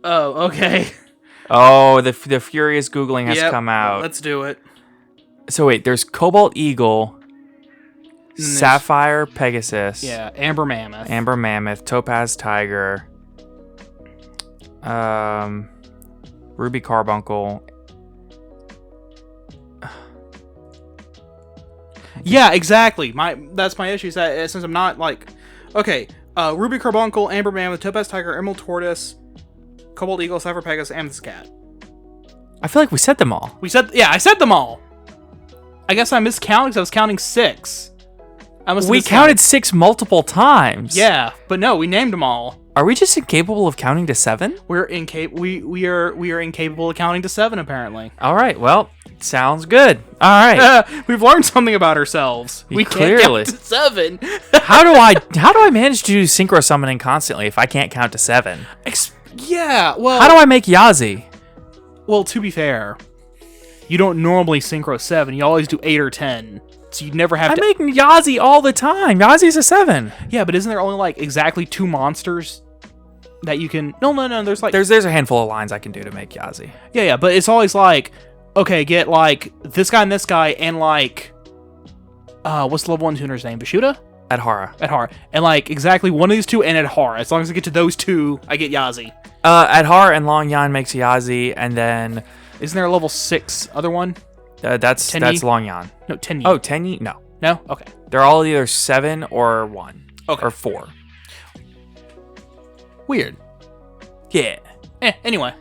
Oh, okay. Oh, the furious Googling has come out. Let's do it. So wait, there's Cobalt Eagle, Sapphire Pegasus. Yeah, Amber Mammoth, Topaz Tiger, Ruby Carbuncle. Yeah, exactly. That's my issue. Is that since I'm not like, okay, Ruby Carbuncle, Amber Mammoth, Topaz Tiger, Emerald Tortoise, Cobalt Eagle, Sapphire Pegasus, Amethyst Cat. I feel like we said them all. I said them all. I guess I miscounted because I was counting 6. We counted 6 multiple times. Yeah, but no, we named them all. Are we just incapable of counting to 7? We are incapable of counting to 7 apparently. All right, well, sounds good. All right. We've learned something about ourselves. We Clearly. can't count to 7. How do I manage to do synchro summoning constantly if I can't count to 7? Yeah, well... How do I make Yazi? Well, to be fair, you don't normally synchro 7. You always do 8 or 10. So you never have to... I make Yazi all the time. Yazi's a 7. Yeah, but isn't there only, like, exactly 2 monsters that you can... No, there's, like... There's a handful of lines I can do to make Yazi. Yeah, but it's always, like... Okay, get, like, this guy, and, like... what's the level 1 tuner's name? Bashuda? Adhara. And, like, exactly one of these 2 and Adhara. As long as I get to those 2, I get Yazi. Adhara and Long Yan makes Yazi, and then... Isn't there a level 6 other one? That's Long Yan. No, Tenyi. Oh, Tenyi? No. No? Okay. They're all either 7 or 1. Okay. Or 4. Weird. Yeah. Anyway.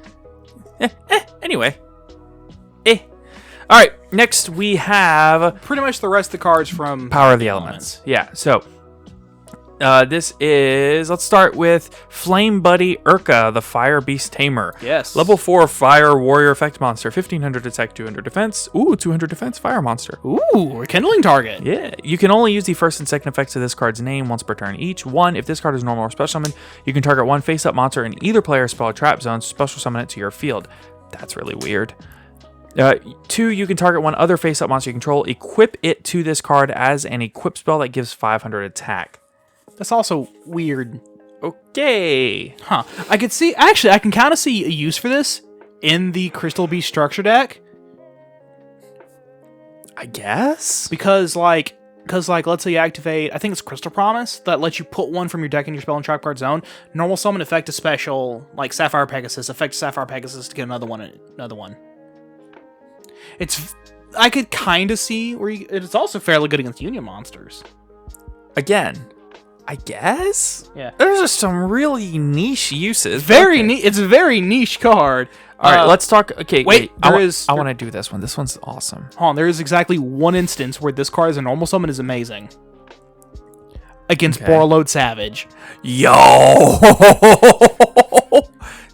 Anyway. Alright, next we have... Pretty much the rest of the cards from... Power of the Elements. Yeah, so... this is... Let's start with Flame Buddy Urka, the Fire Beast Tamer. Yes. Level 4 Fire Warrior Effect Monster. 1500 attack, 200 defense. Ooh, 200 defense Fire Monster. Ooh, Rekindling Target. Yeah. You can only use the first and second effects of this card's name once per turn each. 1, if this card is normal or special summon, you can target 1 face-up monster in either player's spell or trap zone, special summon it to your field. That's really weird. 2, you can target 1 other face-up monster you control, equip it to this card as an equip spell that gives 500 attack. That's also weird. Okay. Huh. I could see... Actually, I can kind of see a use for this in the Crystal Beast structure deck. I guess? Because, let's say you activate... I think it's Crystal Promise that lets you put 1 from your deck in your spell and trap card zone. Normal summon, effect a special, like Sapphire Pegasus. Effect Sapphire Pegasus to get another one. I could kind of see where it's also fairly good against Union monsters. Again, I guess? Yeah. There's just some really niche uses. It's a very niche card. All right, let's talk... Okay, wait. I want to do this one. This one's awesome. Hold on, there is exactly 1 instance where this card as a normal summon is amazing. Against Borreload Savage. Yo!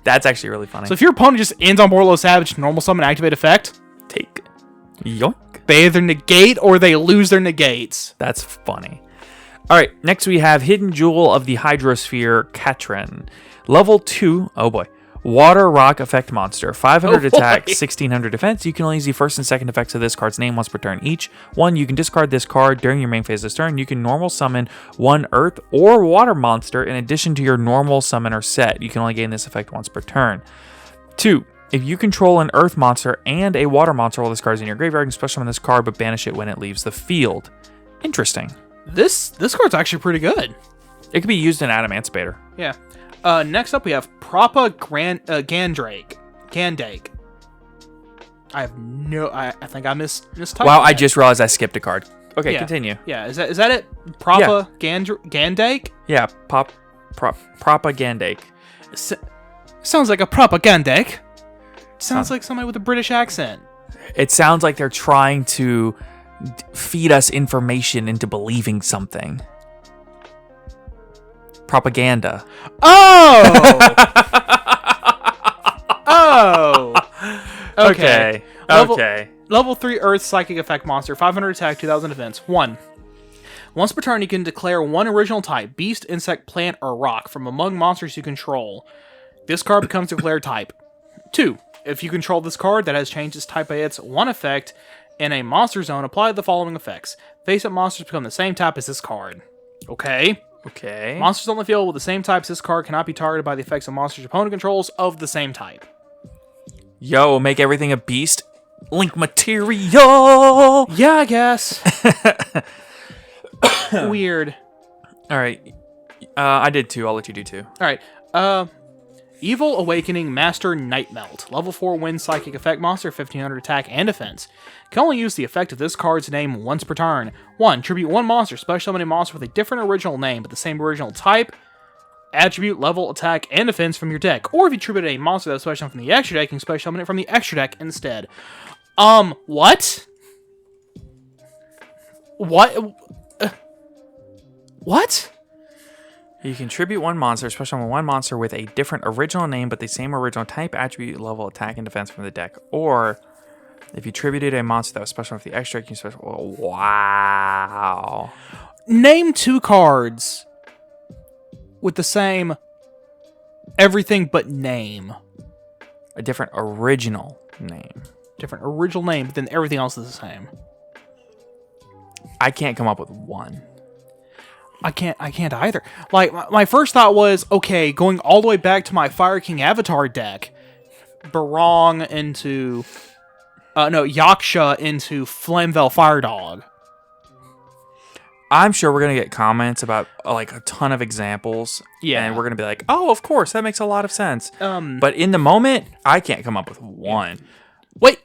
That's actually really funny. So if your opponent just ends on Borreload Savage, normal summon, activate effect... Take. Yoink. They either negate or they lose their negates. That's funny. Alright, next we have Hidden Jewel of the Hydrosphere, Katrin. Level 2, oh boy. Water Rock Effect Monster. 500 attack, 1600 defense. You can only use the first and second effects of this card's name once per turn each. 1, you can discard this card during your main phase this turn. You can normal summon 1 Earth or Water monster in addition to your normal summoner set. You can only gain this effect once per turn. 2, if you control an Earth monster and a Water monster while this card is in your graveyard, you can special summon this card but banish it when it leaves the field. Interesting. This card's actually pretty good. It could be used in Adamancipator. Yeah. Next up we have Propa Gandake. I think I mistyped. Wow, I just realized I skipped a card. Okay, yeah. Continue. Yeah, is that it? Propa Gandake? Yeah, Propa Gandake. Sounds like a Propa Gandake. Sounds like somebody with a British accent. It sounds like they're trying to feed us information into believing something. Propaganda. Oh! Okay. Level 3 Earth Psychic Effect Monster. 500 attack, 2000 defense. 1. Once per turn, you can declare 1 original type, beast, insect, plant, or rock, from among monsters you control. This card becomes declared type. 2. If you control this card that has changed its type by its 1 effect in a monster zone, apply the following effects. Face-up monsters become the same type as this card. Okay. Monsters on the field with the same type as this card cannot be targeted by the effects of monsters your opponent controls of the same type. Yo, make everything a beast. Link material! Yeah, I guess. Weird. Alright. I did 2. I'll let you do 2. Alright. Evil Awakening Master Nightmelt. Level 4 Wind Psychic Effect Monster, 1500 attack and defense. Can only use the effect of this card's name once per turn. 1. Tribute 1 monster, special summon a monster with a different original name but the same original type attribute, level, attack, and defense from your deck. Or if you tribute a monster that's special from the extra deck, you can special summon it from the extra deck instead. What? What? You can tribute one monster, special summon one monster with a different original name, but the same original type, attribute, level, attack, and defense from the deck. Or if you tributed a monster that was special with the extra deck, you can special. Oh, wow. Name 2 cards with the same everything but name. A different original name. Different original name, but then everything else is the same. I can't come up with one. I can't either. Like, my first thought was, okay, going all the way back to my Fire King Avatar deck, Barong into... Yaksha into Flameveil Fire Dog. I'm sure we're going to get comments about, like, a ton of examples. Yeah. And we're going to be like, oh, of course, that makes a lot of sense. But in the moment, I can't come up with one. Wait!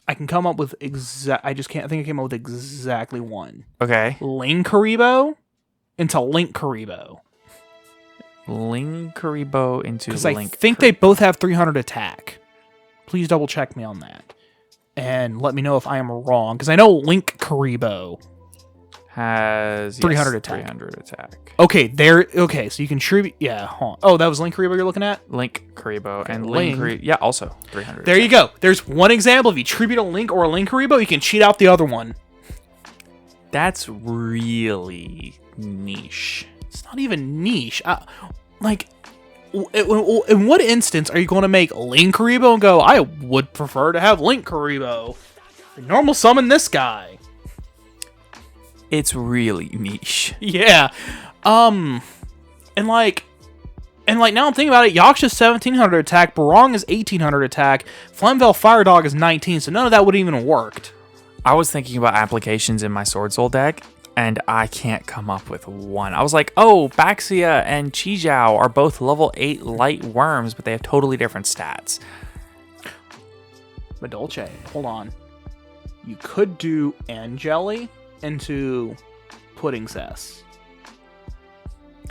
I can come up with I just can't. I think I came up with exactly one. Okay. Linkuriboh into Linkuriboh. Linkuriboh into Because I think they both have 300 attack. Please double check me on that. And let me know if I am wrong. Because I know Linkuriboh has 300 attack. 300 attack. Okay, so you can tribute. Yeah, hold on. Oh, that was Linkuriboh you're looking at? Linkuriboh and Linkuriboh. Yeah, also 300. There you go. There's one example. If you tribute a Link or a Linkuriboh, you can cheat out the other one. That's really niche. It's not even niche. In what instance are you going to make Linkuriboh and go, I would prefer to have Linkuriboh? Normal summon this guy. It's really niche. Yeah. And now I'm thinking about it, Yaksha's 1700 attack, Barong is 1800 attack, Flameveil Fire Dog is 19, so none of that would even have worked. I was thinking about applications in my Sword Soul deck, and I can't come up with one. I was like, oh, Baxia and Chijiao are both level 8 light worms, but they have totally different stats. Madolche, hold on. You could do Angeli into Pudding Cess.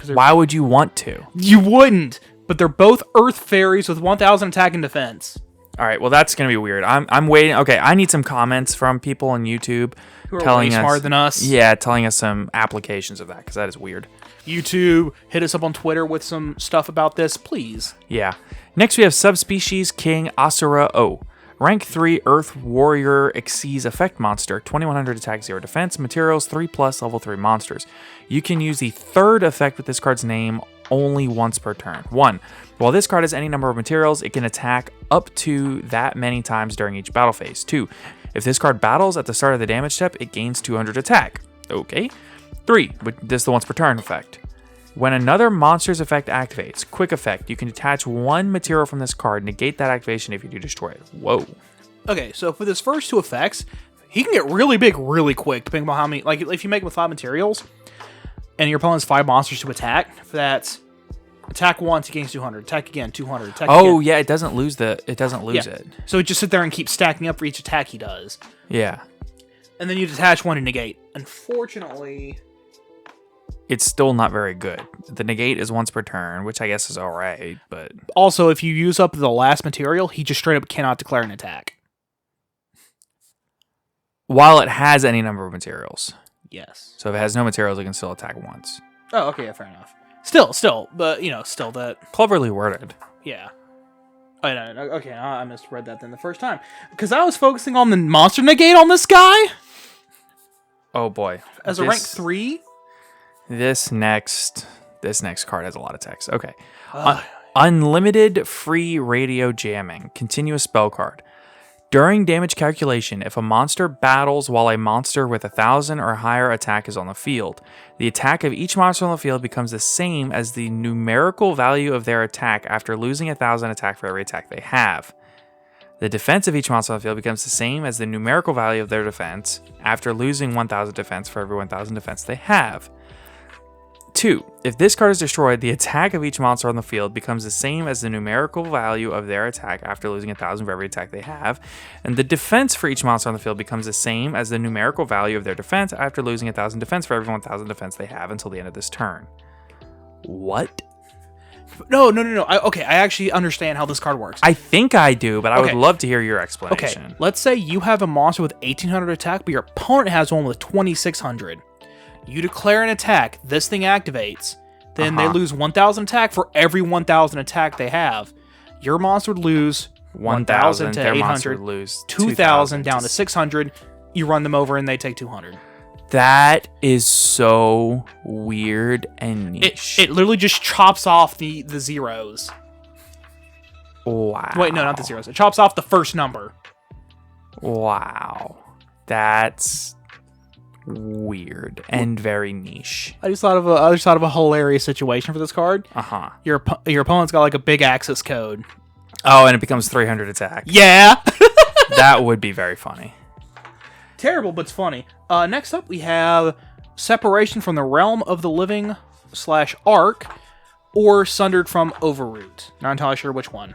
Why would you want to? You wouldn't, but they're both Earth Fairies with 1000 attack and defense. All right, well, that's going to be weird. I'm waiting. Okay, I need some comments from people on YouTube who are way smarter than us. Yeah, telling us some applications of that, because that is weird. YouTube, hit us up on Twitter with some stuff about this, please. Yeah. Next, we have Subspecies King Asura O. Rank 3 Earth Warrior Xyz Effect Monster, 2100 attack, 0 defense, materials 3+, level 3 monsters. You can use the third effect with this card's name only once per turn. 1. While this card has any number of materials, it can attack up to that many times during each battle phase. 2. If this card battles at the start of the damage step, it gains 200 attack. Okay. 3. This is the once per turn effect. When another monster's effect activates, quick effect, you can detach one material from this card, negate that activation if you do destroy it. Whoa. Okay, so for this first 2 effects, he can get really big really quick, depending on how many, like if you make it with 5 materials, and your opponent has 5 monsters to attack, that's attack once, he gains 200, attack again, 200, attack again. Yeah, it doesn't lose it. So it just sit there and keep stacking up for each attack he does. Yeah. And then you detach one to negate. Unfortunately, it's still not very good. The negate is once per turn, which I guess is alright, but... Also, if you use up the last material, he just straight up cannot declare an attack. While it has any number of materials. Yes. So if it has no materials, it can still attack once. Oh, okay, fair enough. Still, but, still that... Cleverly worded. Yeah. Oh, no, okay, I misread that then the first time. Because I was focusing on the monster negate on this guy? Oh, boy. As a rank 3? This next card has a lot of text. Okay. Unlimited free radio jamming. Continuous spell card. During damage calculation, if a monster battles while a monster with 1000 or higher attack is on the field, the attack of each monster on the field becomes the same as the numerical value of their attack after losing 1000 attack for every attack they have. The defense of each monster on the field becomes the same as the numerical value of their defense after losing 1000 defense for every 1000 defense they have. 2. If this card is destroyed, the attack of each monster on the field becomes the same as the numerical value of their attack after losing 1000 for every attack they have, and the defense for each monster on the field becomes the same as the numerical value of their defense after losing 1000 defense for every 1000 defense they have until the end of this turn. What? No. I actually understand how this card works. I think I do, but I would Okay. love to hear your explanation. Okay, let's say you have a monster with 1800 attack, but your opponent has one with 2600. You declare an attack, this thing activates, then they lose 1000 attack for every 1000 attack they have. Your monster would lose 1000 to their monster 800, would lose 2000 down to 600. You run them over and they take 200. That is so weird and niche. It literally just chops off the zeros. Wow. Wait, no, not the zeros. It chops off the first number. Wow. That's weird and very niche. I just thought of a hilarious situation for this card. Uh-huh. Your opponent's got like a big access code. Oh, and it becomes 300 attack. Yeah. That would be very funny. Terrible, but it's funny. Next up, we have Separation from the Realm of the Living / Arc, or Sundered from Overroot. Not entirely sure which one.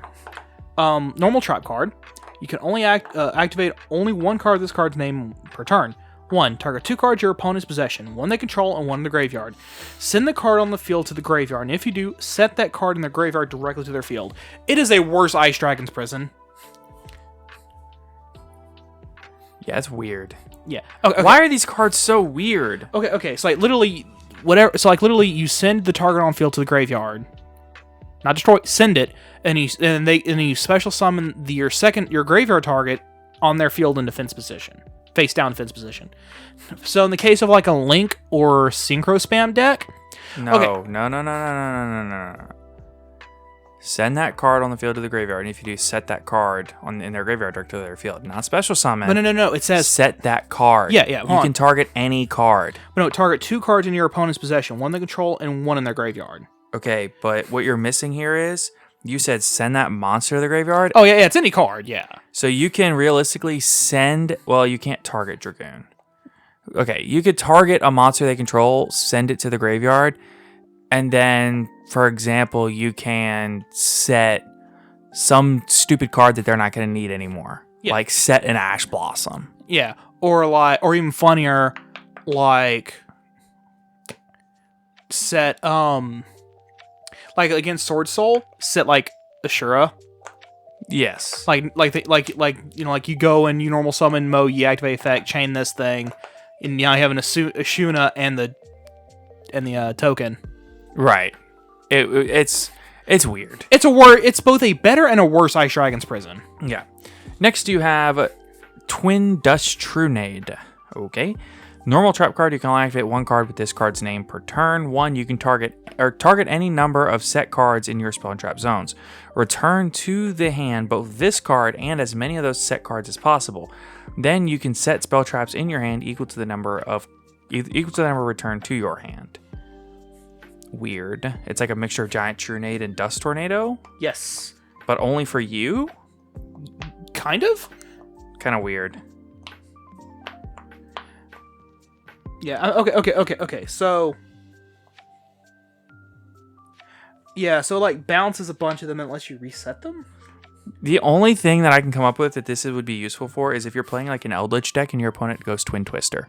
Normal trap card. You can only activate only one card of this card's name per turn. 1. Target 2 cards your opponent's possession, one they control and one in the graveyard. Send the card on the field to the graveyard, and if you do, set that card in the graveyard directly to their field. It is a worse Ice Dragon's Prison. Yeah, it's weird. Yeah. Okay. Why are these cards so weird? Okay. So like literally, whatever. So like literally, you send the target on field to the graveyard, not destroy. Send it, and you special summon your graveyard target on their field in defense position, face down defense position. So in the case of like a Link or Synchro Spam deck, No. Send that card on the field to the graveyard, and if you do, set that card in their graveyard directly to their field. Not special summon. No. It says set that card. Yeah. You can target any card. But no, target 2 cards in your opponent's possession, one they control and one in their graveyard. Okay, but what you're missing here is you said send that monster to the graveyard. Oh yeah, it's any card. Yeah. So you can realistically send. Well, you can't target Dragoon. Okay, you could target a monster they control, send it to the graveyard, and then, for example, you can set some stupid card that they're not going to need anymore. Yeah. Like set an Ash Blossom. Yeah, or even funnier, like set like against Sword Soul, set like Asura. Yes. Like you go and you normal summon Mo, you activate effect, chain this thing, and now you have an Ashuna and the token. Right. It's weird. It's both a better and a worse Ice Dragon's Prison. Yeah. Next you have Twin Dust Trunade. Okay. Normal trap card, you can only activate one card with this card's name per turn. 1, you can target any number of set cards in your spell and trap zones. Return to the hand both this card and as many of those set cards as possible. Then you can set spell traps in your hand equal to the number returned to your hand. Weird. It's like a mixture of Giant Trunade and Dust Tornado, Yes. but only for you? Kind of? Kind of weird. Yeah, okay. So yeah, so like bounces a bunch of them and lets you reset them? The only thing that I can come up with that this would be useful for is if you're playing like an Eldritch deck and your opponent goes Twin Twister.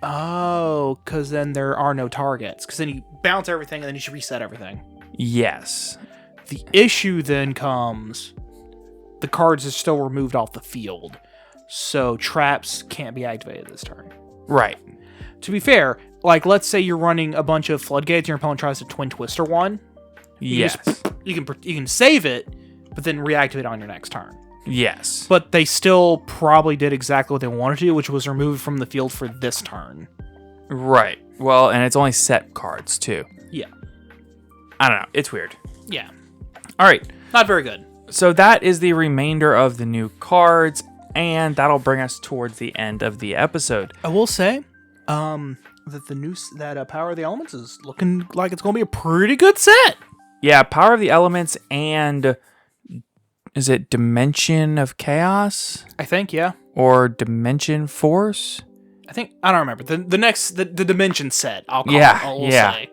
Oh, because then there are no targets. Because then you bounce everything and then you should reset everything. Yes. The issue then comes, the cards are still removed off the field, so traps can't be activated this turn. Right. To be fair, like let's say you're running a bunch of floodgates and your opponent tries to Twin Twister one. Yes. You can save it, but then reactivate on your next turn. Yes. But they still probably did exactly what they wanted to do, which was remove from the field for this turn. Right. Well, and it's only set cards too. Yeah. I don't know. It's weird. Yeah. All right. Not very good. So that is the remainder of the new cards, and that'll bring us towards the end of the episode. I will say, that Power of the Elements is looking like it's going to be a pretty good set. Yeah, Power of the Elements and is it Dimension of Chaos? I think, yeah. Or Dimension Force? I don't remember. The Dimension set, I'll call yeah, it. I will yeah. say.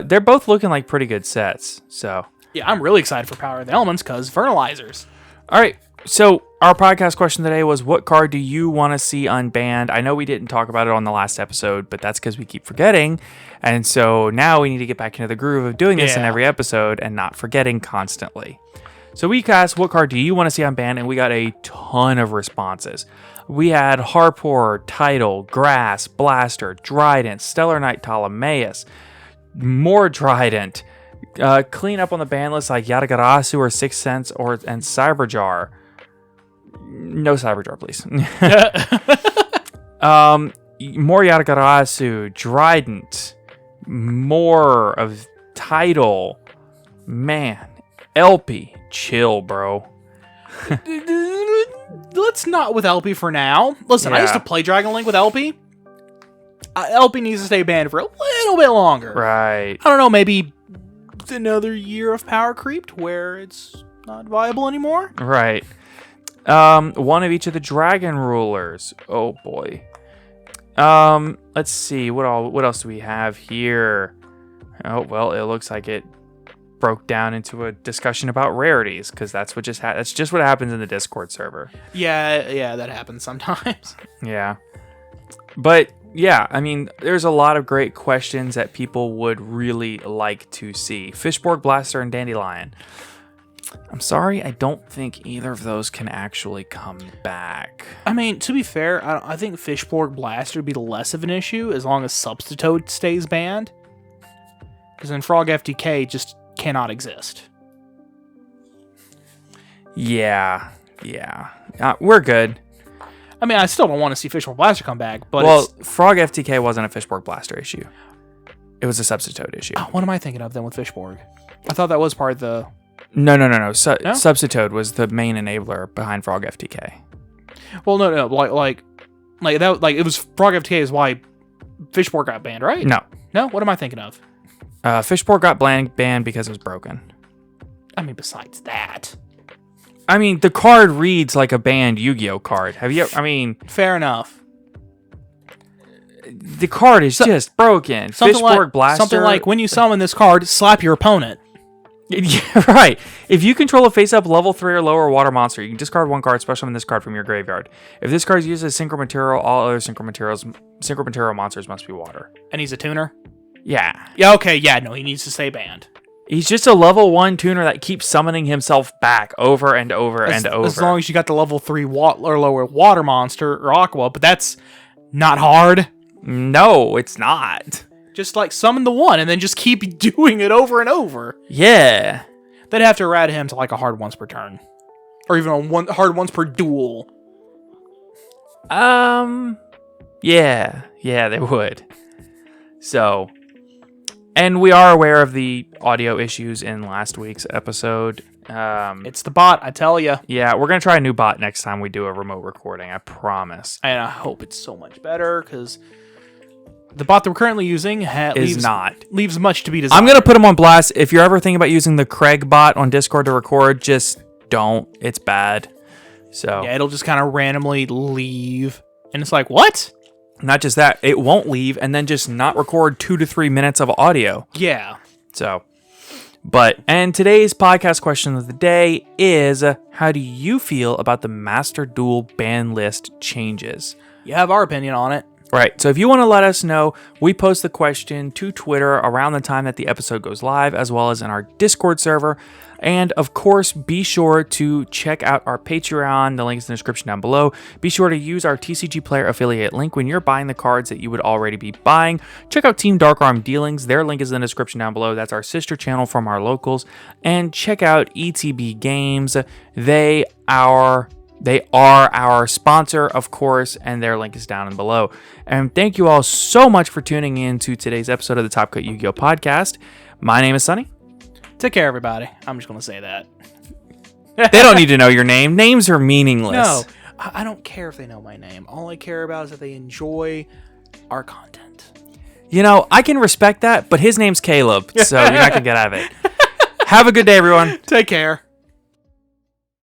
They're both looking like pretty good sets, so. Yeah, I'm really excited for Power of the Elements because fertilizers. All right, So our podcast question today was, what card do you want to see unbanned? I know we didn't talk about it on the last episode, but that's because we keep forgetting. And so now we need to get back into the groove of doing this in every episode and not forgetting constantly. So we asked, what card do you want to see unbanned? And we got a ton of responses. We had Harpor, Tidal, Grass, Blaster, Drident, Stellar Knight, Ptolemaeus, more Drident, clean up on the ban list like Yatagarasu or Sixth Sense and Cyberjar. No Cyberjar, please. More Yatagarasu, Drident, more of Tidal. Man, LP, chill, bro. Let's not with LP for now. Listen, I used to play Dragon Link with LP. LP needs to stay banned for a little bit longer. Right. I don't know, maybe another year of power creep to where it's not viable anymore. Right. One of each of the dragon rulers. Oh boy. Let's see. What else do we have here? Oh well, it looks like it broke down into a discussion about rarities, because that's what that's just what happens in the Discord server. Yeah, that happens sometimes. Yeah. But yeah, I mean, there's a lot of great questions that people would really like to see. Fishborg, Blaster, and Dandelion. I'm sorry, I don't think either of those can actually come back. I mean, to be fair, I think Fishborg Blaster would be less of an issue as long as Substitute stays banned. Because then Frog FTK just cannot exist. Yeah. We're good. I mean, I still don't want to see Fishborg Blaster come back, but Frog FTK wasn't a Fishborg Blaster issue. It was a Substitute issue. Oh, what am I thinking of then with Fishborg? I thought that was part of the... No. Substitute was the main enabler behind Frog FTK. Well, no, like that, like it was Frog FTK is why Fishborg got banned, right? No. What am I thinking of? Fishborg got banned because it was broken. I mean, besides that. I mean, the card reads like a banned Yu-Gi-Oh card. Fair enough. The card is just broken. Fishborg Blaster. Something like when you summon this card, slap your opponent. Yeah, right. If you control a face-up level 3 or lower water monster, you can discard one card, special summon this card from your graveyard. If this card is used as synchro material, all other synchro material monsters must be water. And he's a tuner? Yeah. Yeah, okay, yeah, no, he needs to stay banned. He's just a level 1 tuner that keeps summoning himself back over and over and over. As long as you got the level 3 or lower water monster or aqua, but that's not hard. No, it's not. Just like summon the one and then just keep doing it over and over. Yeah. They'd have to rat him to like a hard once per turn. Or even a hard once per duel. Yeah, they would. So, and we are aware of the audio issues in last week's episode. It's the bot, I tell you. Yeah, we're going to try a new bot next time we do a remote recording, I promise. And I hope it's so much better, because the bot that we're currently using leaves much to be desired. I'm going to put him on blast. If you're ever thinking about using the Craig bot on Discord to record, just don't. It's bad. So yeah, it'll just kind of randomly leave. And it's like, what? Not just that, it won't leave and then just not record 2 to 3 minutes of audio. Yeah. So, and today's podcast question of the day is, how do you feel about the Master Duel ban list changes? You have our opinion on it. Right, so if you want to let us know, we post the question to Twitter around the time that the episode goes live, as well as in our Discord server. And of course, be sure to check out our Patreon. The link is in the description down below. Be sure to use our TCG Player affiliate link when you're buying the cards that you would already be buying. Check out Team Dark Arm Dealings. Their link is in the description down below. That's our sister channel from our locals. And check out ETB Games. They are our sponsor, of course, and their link is down below. And thank you all so much for tuning in to today's episode of the Top Cut Yu-Gi-Oh! Podcast. My name is Sunny. Take care, everybody. I'm just going to say that. They don't need to know your name. Names are meaningless. No, I don't care if they know my name. All I care about is that they enjoy our content. You know, I can respect that, but his name's Caleb, so you're not going to get out of it. Have a good day, everyone. Take care.